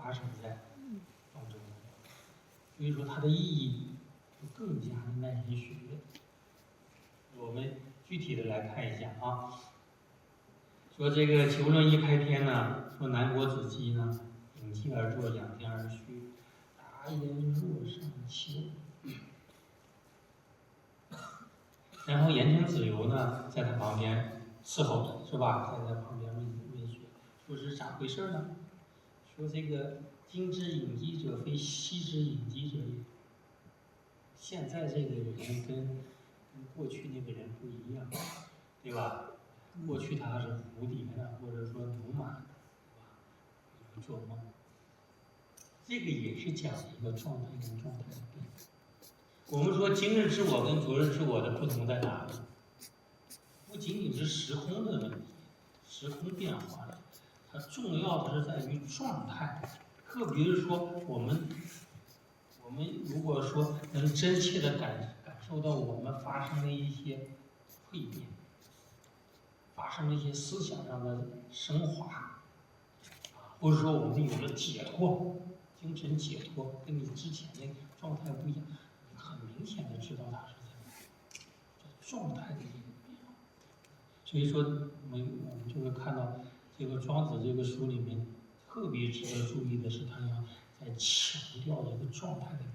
发生在当中，所以说它的意义就更加的耐人寻味。我们具体的来看一下啊，说这个求论一开篇呢，说南国子机呢，隐疾而坐，仰天而虚，达言若上丘。然后言承子由呢，在他旁边伺候着，是吧？在他旁边问学，说是咋回事呢？说这个今之隐疾者，非昔之隐疾者也。现在这个人跟过去那个人不一样，对吧？过去他是蝴蝶呢，或者说牛马，对吧？有做梦，这个也是讲一个状态跟状态的变化。我们说今日之我跟昨日之我的不同在哪里？不仅仅是时空的问题，时空变化了，它重要的是在于状态。特别是说我们如果说能真切的感受到我们发生的一些蜕变，发生了一些思想上的升华，或者说我们有了解脱，精神解脱，跟你之前的状态不一样，你很明显的知道它是在状态的一个变化。所以说，我们就会看到这个庄子这个书里面特别值得注意的是，他要在强调一个状态的变化。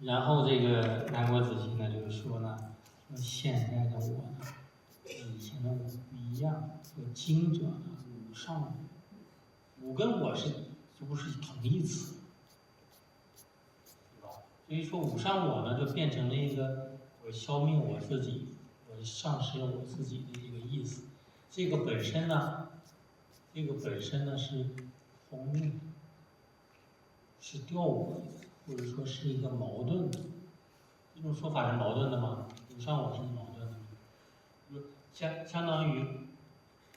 然后这个南国子集呢，就是说呢，说现在的我呢，跟以前的我不一样。说今者呢，吾上我，吾跟我是这不是同义词，对吧？所以说吾上我呢，就变成了一个我消灭我自己，我丧失了我自己的这个意思。这个本身呢是荒谬，是吊诡的，或者说是一个矛盾的。这种说法是矛盾的吗？吾上我是矛盾的，就相当于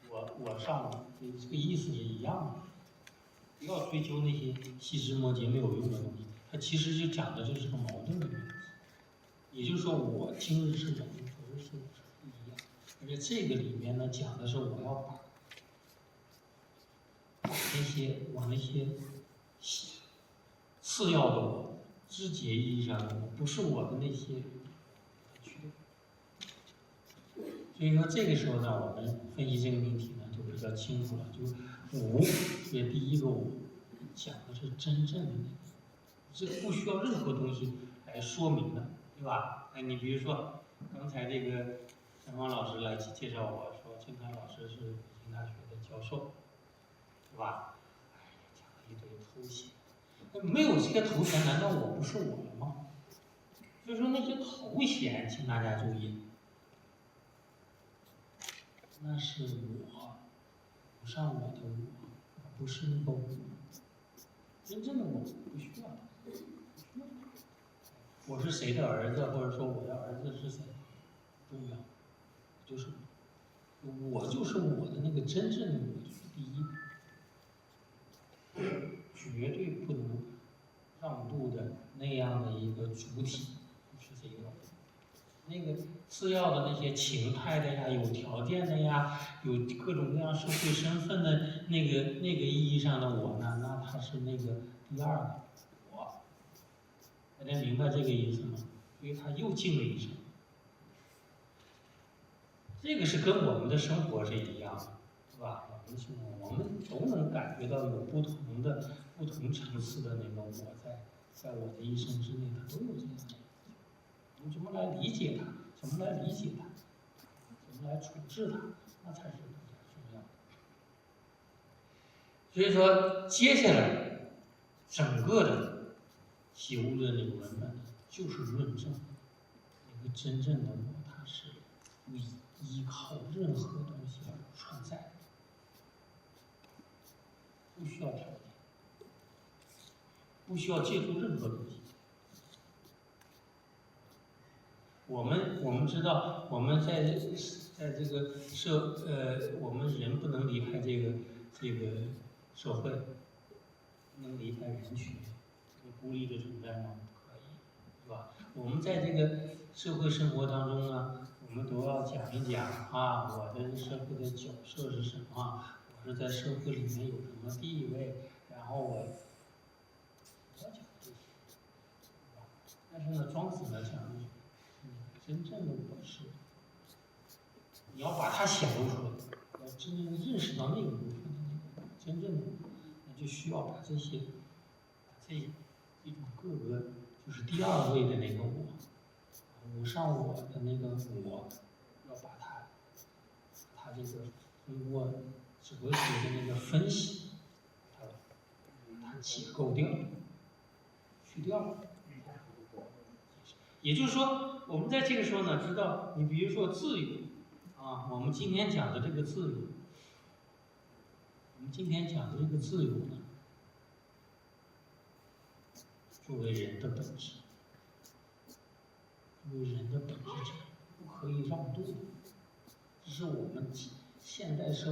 我上我，这个意思是一样的。不要追究那些细枝末节没有用的东西，它其实就讲的就是个矛盾的问题。也就是说，我今日是我，昨日是我，是不一样。而且这个里面呢，讲的是我要把那些次要的我，枝节意义上的我，不是我的那些去掉。所以说这个时候呢，我们分析这个命题呢，就比较清楚了。就无，这第一个无，讲的是真正的那个，这不需要任何东西来说明的，对吧？哎，你比如说刚才这个陈芳老师来介绍我说，陈凯老师是北京大学的教授，对吧？哎，讲了一堆头衔，那没有这个头衔，难道我不是我了吗？所以说那些头衔，请大家注意。那是我，不上我的我，不是那个我。真正的我不需要它，我是谁的儿子，或者说我的儿子是谁，不重要，就是我就是我的那个真正的我，就是第一，绝对不能让渡的那样的一个主体，就是这个。那个次要的那些情态的呀，有条件的呀，有各种各样社会身份的那个意义上的我呢，那他是那个第二个我。大家明白这个意思吗？所以他又进了一层。这个是跟我们的生活是一样的，是吧？我们都能感觉到有不同层次的那个我在我的一生之内，它都有这样的。我们怎么来理解它？怎么来理解它？怎么来处置它？那才是更加重要的。所以说，接下来整个的起物论这个文本就是论证那个真正的我，它是不依靠任何东西而存在的，不需要条件，不需要借助任何东西。我们知道，我们在这个我们人不能离开这个社会，不能离开人群，孤立的存在吗？不可以，是吧？我们在这个社会生活当中呢，我们都要讲一讲啊，我的社会的角色是什么？我是在社会里面有什么地位？然后我要讲这些，对吧？但是呢，庄子呢讲的是你真正的我是，你要把它显露出来，要真正认识到那个部分的那个真正的，那就需要把这些，把这一种各个就是第二位的那个我。无上我的那个我，要把它这个通过哲学的那个分析，它解构掉，去掉。也就是说，我们在这个时候呢，知道你比如说自由啊，我们今天讲的这个自由，我们今天讲的这个自由呢，作为人的本质。因为人的本质不可以让渡，这是我们现代社会。